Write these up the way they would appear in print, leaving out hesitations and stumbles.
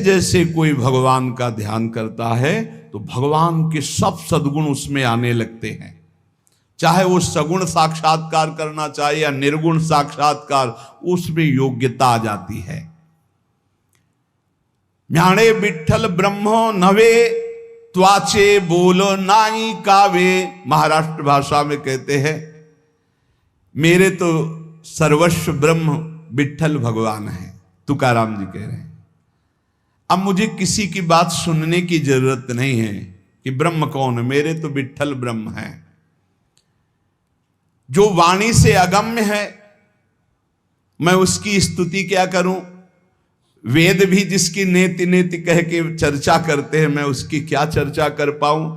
जैसे कोई भगवान का ध्यान करता है तो भगवान के सब सद्गुण उसमें आने लगते हैं। चाहे वो सगुण साक्षात्कार करना चाहे या निर्गुण साक्षात्कार, उसमें योग्यता आ जाती है। म्याणे विठ्ठल ब्रह्मो नवे त्वाचे बोलो नाई कावे। महाराष्ट्र भाषा में कहते हैं मेरे तो सर्वस्व ब्रह्म विठ्ठल भगवान है, तुकाराम जी कह रहे हैं। अब मुझे किसी की बात सुनने की जरूरत नहीं है कि ब्रह्म कौन है, मेरे तो विठ्ठल ब्रह्म है जो वाणी से अगम्य है। मैं उसकी स्तुति क्या करूं? वेद भी जिसकी नेति नेति कह के चर्चा करते हैं, मैं उसकी क्या चर्चा कर पाऊं?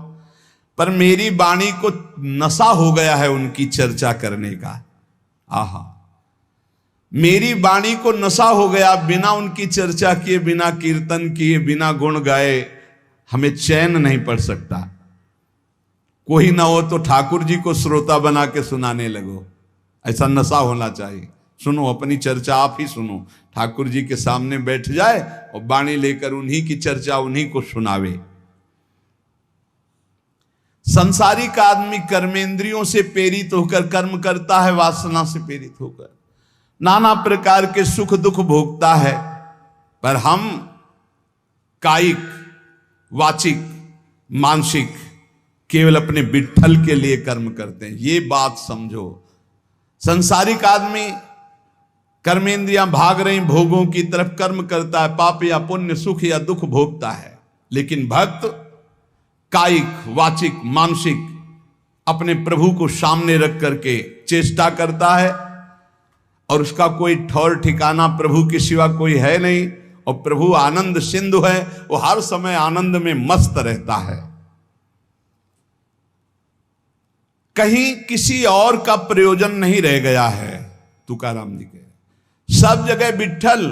पर मेरी वाणी को नशा हो गया है उनकी चर्चा करने का। आहा, मेरी वाणी को नशा हो गया। बिना उनकी चर्चा किए, बिना कीर्तन किए, बिना गुण गाए हमें चैन नहीं पड़ सकता। कोई ना हो तो ठाकुर जी को श्रोता बना के सुनाने लगो, ऐसा नशा होना चाहिए। सुनो, अपनी चर्चा आप ही सुनो। ठाकुर जी के सामने बैठ जाए और वाणी लेकर उन्हीं की चर्चा उन्हीं को सुनावे। संसारिक आदमी कर्मेंद्रियों से प्रेरित होकर कर्म करता है, वासना से प्रेरित होकर नाना प्रकार के सुख दुख भोगता है। पर हम कायिक, वाचिक, मानसिक केवल अपने विठ्ठल के लिए कर्म करते हैं। ये बात समझो। संसारिक आदमी कर्मेंद्रियां भाग रही भोगों की तरफ, कर्म करता है, पाप या पुण्य, सुख या दुख भोगता है। लेकिन भक्त कायिक, वाचिक, मानसिक अपने प्रभु को सामने रख करके चेष्टा करता है और उसका कोई ठौर ठिकाना प्रभु के सिवा कोई है नहीं। और प्रभु आनंद सिंधु है, वो हर समय आनंद में मस्त रहता है। कहीं किसी और का प्रयोजन नहीं रह गया है। तुकाराम जी के सब जगह विठ्ठल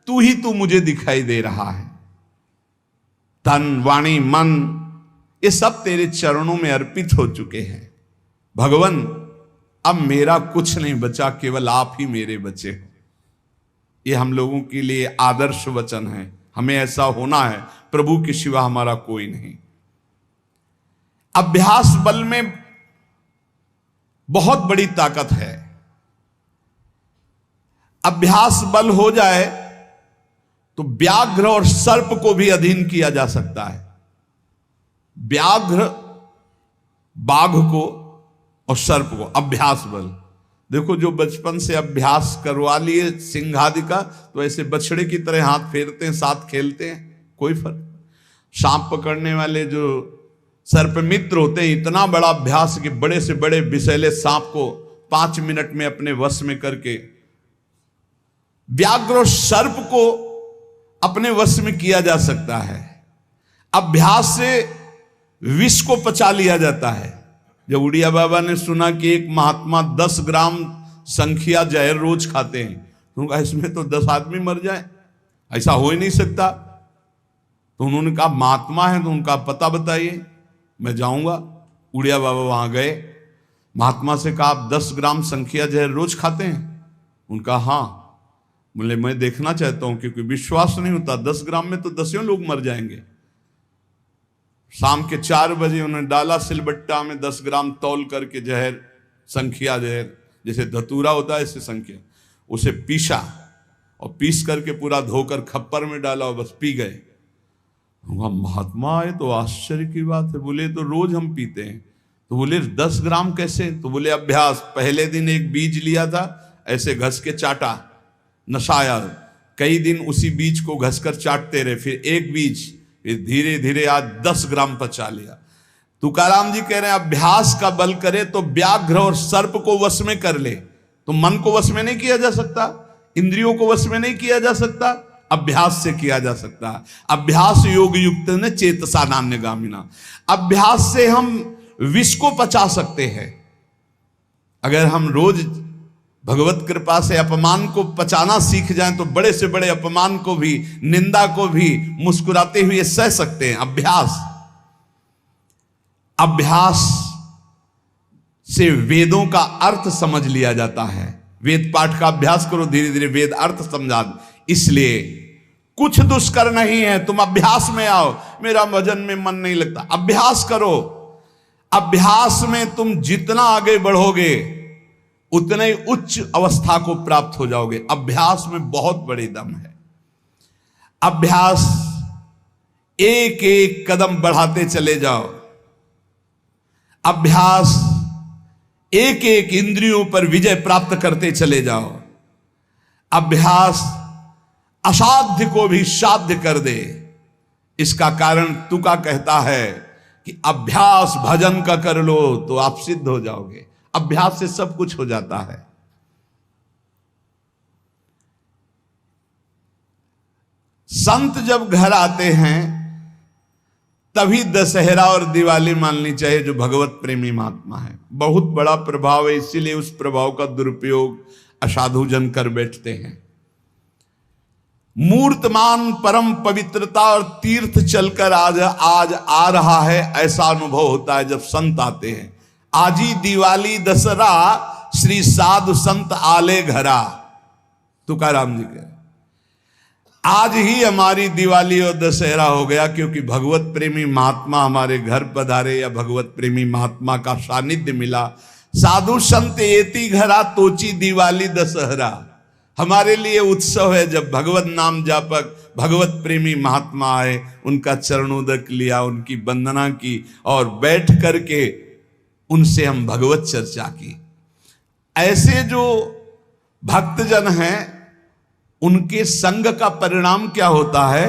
तू मुझे दिखाई दे रहा है। तन, वाणी, मन ये सब तेरे चरणों में अर्पित हो चुके हैं। भगवान, अब मेरा कुछ नहीं बचा, केवल आप ही मेरे बचे हो। ये हम लोगों के लिए आदर्श वचन है। हमें ऐसा होना है, प्रभु के सिवा हमारा कोई नहीं। अभ्यास बल में बहुत बड़ी ताकत है। अभ्यास बल हो जाए तो व्याघ्र और सर्प को भी अधीन किया जा सकता है। व्याघ्र बाघ को और सर्प को, अभ्यास बल। देखो, जो बचपन से अभ्यास करवा लिए सिंह आदि का, तो ऐसे बछड़े की तरह हाथ फेरते हैं, साथ खेलते हैं, कोई फर्क। सांप पकड़ने वाले जो सर्प मित्र होते हैं, इतना बड़ा अभ्यास कि बड़े से बड़े विषैले सांप को 5 मिनट में अपने वश में करके, व्याघ्र और सर्प को अपने वश में किया जा सकता है। अभ्यास से विष को पचा लिया जाता है। जब उड़िया बाबा ने सुना कि एक महात्मा 10 ग्राम संख्या जहर रोज खाते हैं, तो उनका इसमें तो 10 आदमी मर जाए, ऐसा हो ही नहीं सकता। तो उन्होंने कहा महात्मा है तो उनका पता बताइए, मैं जाऊंगा। उड़िया बाबा वहां गए, महात्मा से कहा आप 10 ग्राम संख्या जहर रोज खाते हैं? उनका हाँ। बोले मैं देखना चाहता हूं, क्योंकि विश्वास नहीं होता, 10 ग्राम में तो 10 लोग मर जाएंगे। शाम के 4 बजे उन्होंने डाला सिलबट्टा में 10 ग्राम तौल करके जहर, संख्या जहर, जैसे धतूरा होता है ऐसे संख्या, उसे पीसा और पीस करके पूरा धोकर खप्पर में डाला और बस पी गए। महात्मा आए तो आश्चर्य की बात है। बोले तो रोज हम पीते हैं। तो बोले 10 ग्राम कैसे? तो बोले अभ्यास। पहले दिन एक बीज लिया था, ऐसे घस के चाटा, नशाया। कई दिन उसी बीज को घसकर चाटते रहे, फिर एक बीज, फिर धीरे धीरे आज 10 ग्राम पचा लिया। तुकाराम जी कह रहे हैं अभ्यास का बल करे तो व्याघ्र और सर्प को वश में कर ले। तो मन को वश में नहीं किया जा सकता, इंद्रियों को वश में नहीं किया जा सकता, अभ्यास से किया जा सकता है। अभ्यास योग युक्त ने चेतसा नान्यगामिना। अभ्यास से हम विष को पचा सकते हैं। अगर हम रोज भगवत कृपा से अपमान को पचाना सीख जाएं तो बड़े से बड़े अपमान को भी, निंदा को भी मुस्कुराते हुए सह सकते हैं। अभ्यास से वेदों का अर्थ समझ लिया जाता है। वेद पाठ का अभ्यास करो, धीरे धीरे वेद अर्थ समझा। इसलिए कुछ दुष्कर नहीं है, तुम अभ्यास में आओ। मेरा भजन में मन नहीं लगता, अभ्यास करो। अभ्यास में तुम जितना आगे बढ़ोगे उतने ही उच्च अवस्था को प्राप्त हो जाओगे। अभ्यास में बहुत बड़ी दम है। अभ्यास, एक एक कदम बढ़ाते चले जाओ। अभ्यास, एक एक इंद्रियों पर विजय प्राप्त करते चले जाओ। अभ्यास असाध्य को भी साध्य कर दे। इसका कारण तुका कहता है कि अभ्यास भजन का कर लो तो आप सिद्ध हो जाओगे। अभ्यास से सब कुछ हो जाता है। संत जब घर आते हैं तभी दशहरा और दिवाली माननी चाहिए, जो भगवत प्रेमी महात्मा है। बहुत बड़ा प्रभाव है, इसीलिए उस प्रभाव का दुरुपयोग असाधु जन कर बैठते हैं। मूर्तमान परम पवित्रता और तीर्थ चलकर आज आ रहा है, ऐसा अनुभव होता है जब संत आते हैं। आज ही दिवाली दशहरा श्री साधु संत आले घरा, तुकाराम जी कह, आज ही हमारी दिवाली और दशहरा हो गया, क्योंकि भगवत प्रेमी महात्मा हमारे घर पधारे या भगवत प्रेमी महात्मा का सानिध्य मिला। साधु संत एति घरा तोची दिवाली दशहरा, हमारे लिए उत्सव है जब भगवत नाम जापक भगवत प्रेमी महात्मा आए, उनका चरणोदक लिया, उनकी वंदना की और बैठ करके उनसे हम भगवत चर्चा की। ऐसे जो भक्तजन हैं उनके संग का परिणाम क्या होता है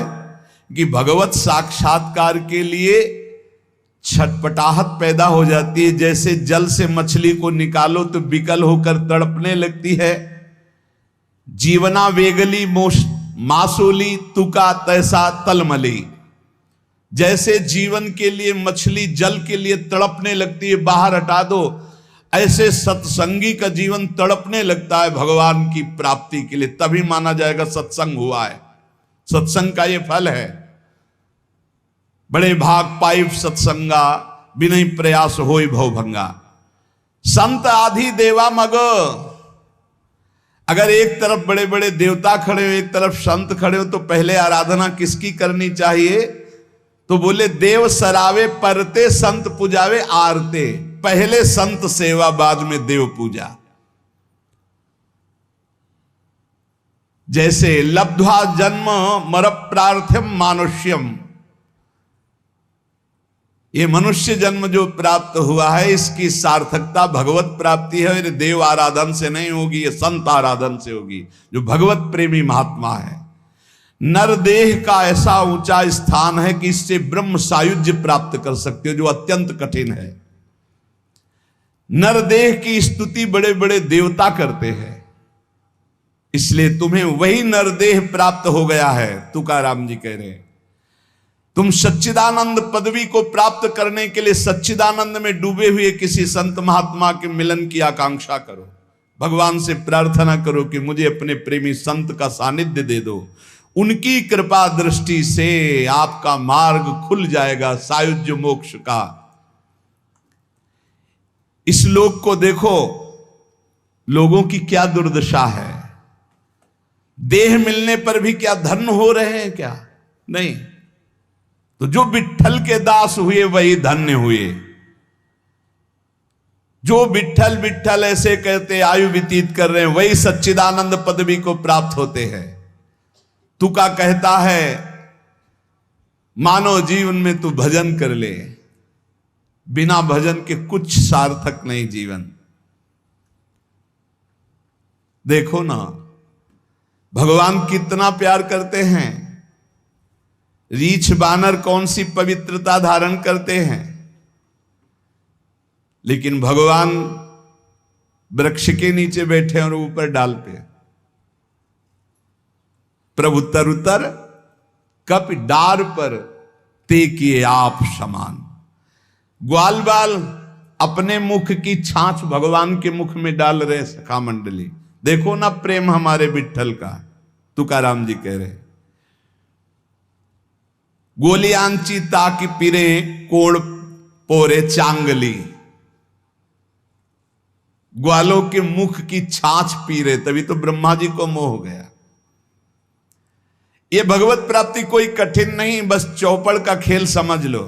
कि भगवत साक्षात्कार के लिए छटपटाहट पैदा हो जाती है। जैसे जल से मछली को निकालो तो विकल होकर तड़पने लगती है। जीवना वेगली मासूली तुका तैसा तलमली, जैसे जीवन के लिए मछली जल के लिए तड़पने लगती है, बाहर हटा दो, ऐसे सत्संगी का जीवन तड़पने लगता है भगवान की प्राप्ति के लिए। तभी माना जाएगा सत्संग हुआ है। सत्संग का ये फल है। बड़े भाग पाइप सत्संगा, बिना प्रयास होई भवभंगा। संत आधि देवा मग, अगर एक तरफ बड़े बड़े देवता खड़े हो, एक तरफ संत खड़े हो, तो पहले आराधना किसकी करनी चाहिए? तो बोले देव सरावे परते संत पुजावे आरते। पहले संत सेवा, बाद में देव पूजा। जैसे लब्ध्वा जन्म मर प्रार्थ्यम मानुष्यम, ये मनुष्य जन्म जो प्राप्त हुआ है इसकी सार्थकता भगवत प्राप्ति है। ये देव आराधन से नहीं होगी, ये संत आराधन से होगी, जो भगवत प्रेमी महात्मा है। नरदेह का ऐसा ऊंचा स्थान है कि इससे ब्रह्म सायुज्य प्राप्त कर सकते हो, जो अत्यंत कठिन है। नरदेह की स्तुति बड़े बड़े देवता करते हैं, इसलिए तुम्हें वही नरदेह प्राप्त हो गया है। तुकाराम जी कह रहे हैं तुम सच्चिदानंद पदवी को प्राप्त करने के लिए सच्चिदानंद में डूबे हुए किसी संत महात्मा के मिलन की आकांक्षा करो। भगवान से प्रार्थना करो कि मुझे अपने प्रेमी संत का सानिध्य दे दो। उनकी कृपा दृष्टि से आपका मार्ग खुल जाएगा सायुज्य मोक्ष का। इस लोक को देखो, लोगों की क्या दुर्दशा है। देह मिलने पर भी क्या धन्य हो रहे हैं क्या? नहीं। तो जो विट्ठल के दास हुए वही धन्य हुए। जो विट्ठल विट्ठल ऐसे कहते आयु व्यतीत कर रहे हैं, वही सच्चिदानंद पदवी को प्राप्त होते हैं। तुका कहता है मानव जीवन में तू भजन कर ले, बिना भजन के कुछ सार्थक नहीं जीवन। देखो ना भगवान कितना प्यार करते हैं। रीछ बानर कौन सी पवित्रता धारण करते हैं, लेकिन भगवान वृक्ष के नीचे बैठे और ऊपर डाल पे। प्रभु तरुतर कप डार पर ते किए आप समान। ग्वाल बाल अपने मुख की छाछ भगवान के मुख में डाल रहे सखा मंडली। देखो ना प्रेम हमारे विट्ठल का। तुकाराम जी कह रहे गोलियांची ताकि पिरे कोड़ पोरे चांगली। ग्वालों के मुख की छाछ पी रहे, तभी तो ब्रह्मा जी को मोह हो गया। ये भगवत प्राप्ति कोई कठिन नहीं, बस चौपड़ का खेल समझ लो।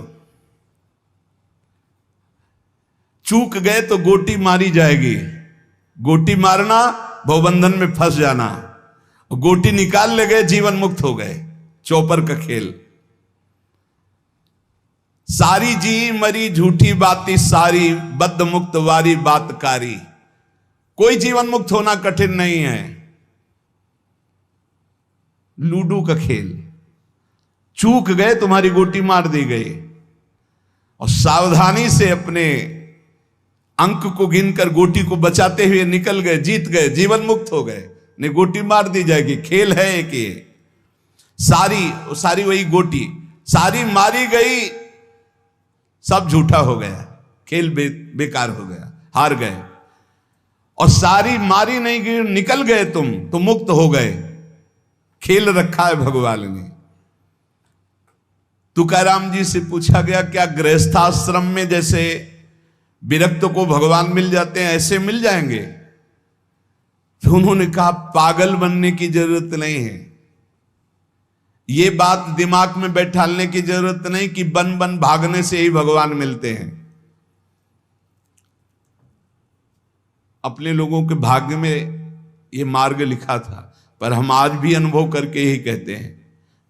चूक गए तो गोटी मारी जाएगी, गोटी मारना भवबंधन में फंस जाना, गोटी निकाल ले गए जीवन मुक्त हो गए। चौपर का खेल। सारी जी मरी झूठी बाती सारी, बद्ध मुक्त वारी बातकारी। कोई जीवन मुक्त होना कठिन नहीं है। लूडो का खेल, चूक गए तुम्हारी गोटी मार दी गई, और सावधानी से अपने अंक को गिनकर गोटी को बचाते हुए निकल गए, जीत गए, जीवन मुक्त हो गए। नहीं गोटी मार दी जाएगी, खेल है एक ये। सारी वही गोटी, सारी मारी गई, सब झूठा हो गया, खेल बेकार हो गया, हार गए। और सारी मारी नहीं गई, निकल गए तुम तो मुक्त हो गए। खेल रखा है भगवान ने। तुकाराम जी से पूछा गया, क्या गृहस्थाश्रम में जैसे विरक्त को भगवान मिल जाते हैं ऐसे मिल जाएंगे? तो उन्होंने कहा, पागल बनने की जरूरत नहीं है। ये बात दिमाग में बैठालने की जरूरत नहीं कि बन बन भागने से ही भगवान मिलते हैं। अपने लोगों के भाग्य में ये मार्ग लिखा था, पर हम आज भी अनुभव करके ही कहते हैं।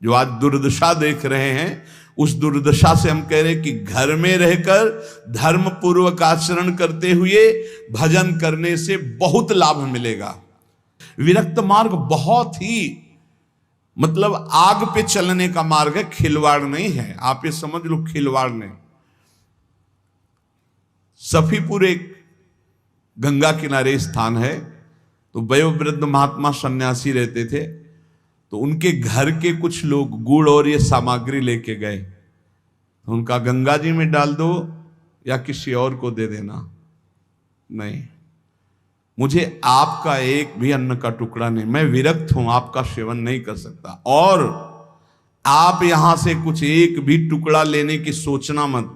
जो आज दुर्दशा देख रहे हैं, उस दुर्दशा से हम कह रहे हैं कि घर में रहकर धर्म पूर्वक आचरण करते हुए भजन करने से बहुत लाभ मिलेगा। विरक्त मार्ग बहुत ही मतलब आग पे चलने का मार्ग है, खिलवाड़ नहीं है। आप ये समझ लो, खिलवाड़ नहीं। सफीपुर एक गंगा किनारे स्थान है, तो वयोवृद्ध महात्मा सन्यासी रहते थे। तो उनके घर के कुछ लोग गुड़ और ये सामग्री लेके गए, तो उनका गंगा जी में डाल दो या किसी और को दे देना। नहीं, मुझे आपका एक भी अन्न का टुकड़ा नहीं, मैं विरक्त हूं, आपका सेवन नहीं कर सकता। और आप यहां से कुछ एक भी टुकड़ा लेने की सोचना मत।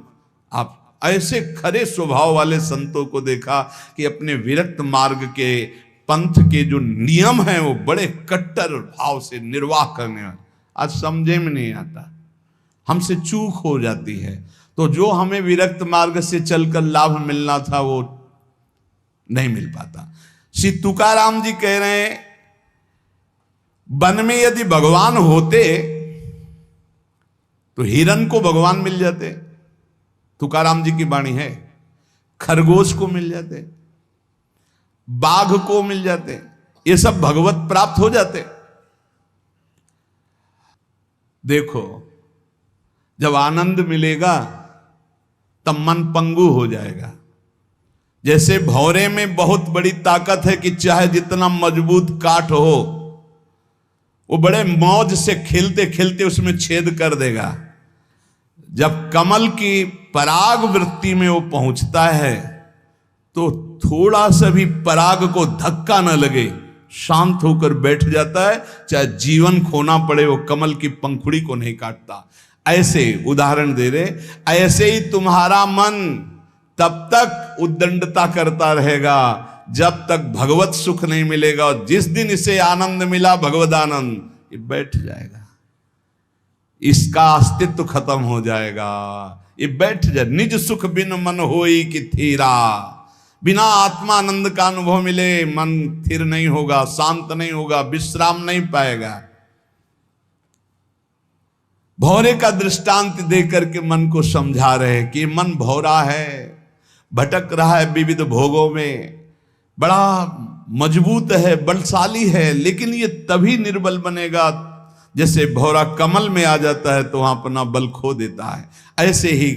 आप ऐसे खरे स्वभाव वाले संतों को देखा कि अपने विरक्त मार्ग के पंथ के जो नियम हैं वो बड़े कट्टर भाव से निर्वाह करने वाले। आज समझे में नहीं आता, हमसे चूक हो जाती है। तो जो हमें विरक्त मार्ग से चलकर लाभ मिलना था वो नहीं मिल पाता। श्री तुकाराम जी कह रहे हैं, वन में यदि भगवान होते तो हिरण को भगवान मिल जाते, तुकाराम जी की वाणी है। खरगोश को मिल जाते, बाघ को मिल जाते, ये सब भगवत प्राप्त हो जाते। देखो, जब आनंद मिलेगा तब मन पंगु हो जाएगा। जैसे भौरे में बहुत बड़ी ताकत है कि चाहे जितना मजबूत काठ हो, वो बड़े मौज से खेलते खेलते उसमें छेद कर देगा। जब कमल की पराग वृत्ति में वो पहुंचता है तो थोड़ा सा भी पराग को धक्का न लगे, शांत होकर बैठ जाता है। चाहे जीवन खोना पड़े, वो कमल की पंखुड़ी को नहीं काटता। ऐसे उदाहरण दे रहे, ऐसे ही तुम्हारा मन तब तक उद्दंडता करता रहेगा जब तक भगवत सुख नहीं मिलेगा। और जिस दिन इसे आनंद मिला, भगवद आनंद, ये बैठ जाएगा, इसका अस्तित्व खत्म हो जाएगा, ये बैठ जाए। निज सुख बिन मन होई कि थीरा, बिना आत्मानंद का अनुभव मिले मन स्थिर नहीं होगा, शांत नहीं होगा, विश्राम नहीं पाएगा। भौरे का दृष्टांत देकर के मन को समझा रहे कि मन भौरा है, भटक रहा है विविध भोगों में, बड़ा मजबूत है, बलशाली है, लेकिन ये तभी निर्बल बनेगा जैसे भौरा कमल में आ जाता है तो वहां अपना बल खो देता है। ऐसे ही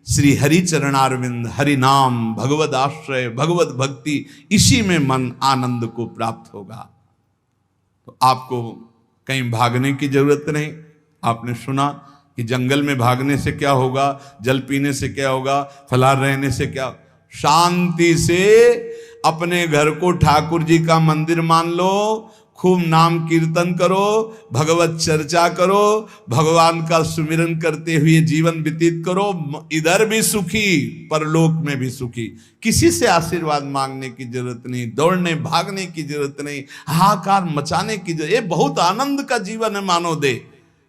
श्री हरि चरणारविंद, हरि नाम, भगवद आश्रय, भगवत भक्ति, इसी में मन आनंद को प्राप्त होगा। तो आपको कहीं भागने की जरूरत नहीं। आपने सुना कि जंगल में भागने से क्या होगा, जल पीने से क्या होगा, फलाहार रहने से क्या। शांति से अपने घर को ठाकुर जी का मंदिर मान लो, खूब नाम कीर्तन करो, भगवत चर्चा करो, भगवान का सुमिरन करते हुए जीवन व्यतीत करो। इधर भी सुखी, परलोक में भी सुखी। किसी से आशीर्वाद मांगने की जरूरत नहीं, दौड़ने भागने की जरूरत नहीं, हाहाकार मचाने की जरूरत। ये बहुत आनंद का जीवन है मानव दे।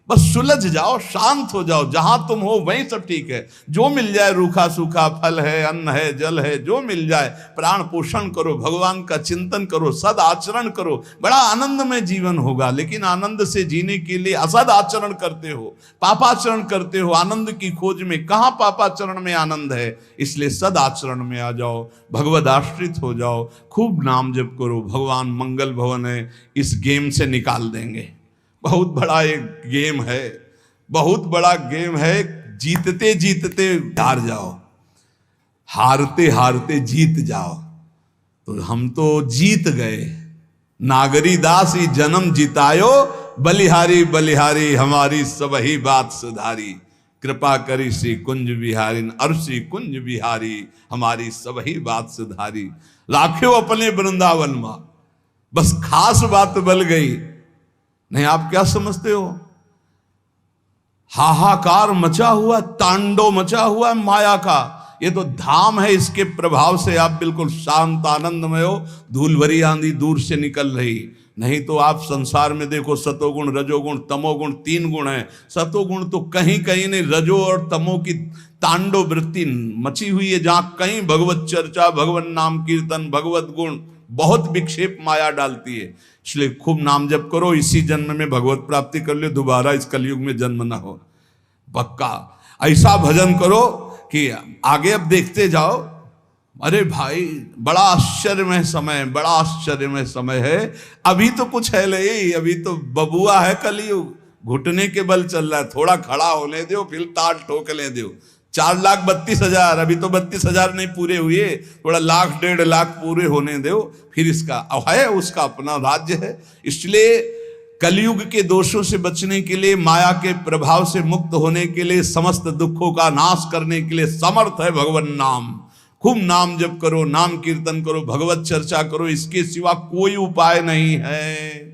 बस सुलझ जाओ, शांत हो जाओ, जहां तुम हो वहीं सब ठीक है। जो मिल जाए, रूखा सूखा फल है, अन्न है, जल है, जो मिल जाए प्राण पोषण करो, भगवान का चिंतन करो, सद आचरण करो, बड़ा आनंद में जीवन होगा। लेकिन आनंद से जीने के लिए असद आचरण करते हो, पापाचरण करते हो, आनंद की खोज में। कहाँ पापाचरण में आनंद है? इसलिए सद आचरण में आ जाओ, भगवद आश्रित हो जाओ, खूब नाम जप करो। भगवान मंगल भवन है, इस गेम से निकाल देंगे। बहुत बड़ा एक गेम है, बहुत बड़ा गेम है। जीतते जीतते हार जाओ, हारते हारते जीत जाओ। तो हम तो जीत गए। नागरी दास ही जन्म जितायो, बलिहारी बलिहारी हमारी सबही बात सुधारी। कृपा करी श्री कुंज बिहारी, अरसी कुंज बिहारी हमारी सबही बात सुधारी। राख्यो अपने वृंदावन में, बस खास बात बल गई। नहीं, आप क्या समझते हो? हाहाकार मचा हुआ, तांडव मचा हुआ है माया का। ये तो धाम है, इसके प्रभाव से आप बिल्कुल शांत आनंदमय हो। धूल भरी आंधी दूर से निकल रही। नहीं तो आप संसार में देखो, सतोगुण रजोगुण तमोगुण 3 गुण है। सतोगुण तो कहीं कहीं नहीं, रजो और तमो की तांडव वृत्ति मची हुई है। जहां कहीं भगवत चर्चा, भगवत नाम कीर्तन, भगवत गुण, बहुत विक्षेप माया डालती है। इसलिए खूब नाम जप करो, इसी जन्म में भगवत प्राप्ति कर लो, दोबारा इस कलयुग में जन्म ना हो। पक्का ऐसा भजन करो कि आगे अब देखते जाओ। अरे भाई, बड़ा आश्चर्यमय समय, बड़ा आश्चर्यमय समय है। अभी तो कुछ है नहीं, अभी तो बबुआ है कलयुग, घुटने के बल चल रहा है। थोड़ा खड़ा होने दो, फिर ताल ठोकने दो। 4,32,000, अभी तो 32,000 नहीं पूरे हुए, थोड़ा 1,00,000 1,50,000 पूरे होने दो, फिर इसका है, उसका अपना राज्य है। इसलिए कलयुग के दोषों से बचने के लिए, माया के प्रभाव से मुक्त होने के लिए, समस्त दुखों का नाश करने के लिए समर्थ है भगवान नाम। खूब नाम जप करो, नाम कीर्तन करो, भगवत चर्चा करो, इसके सिवा कोई उपाय नहीं है।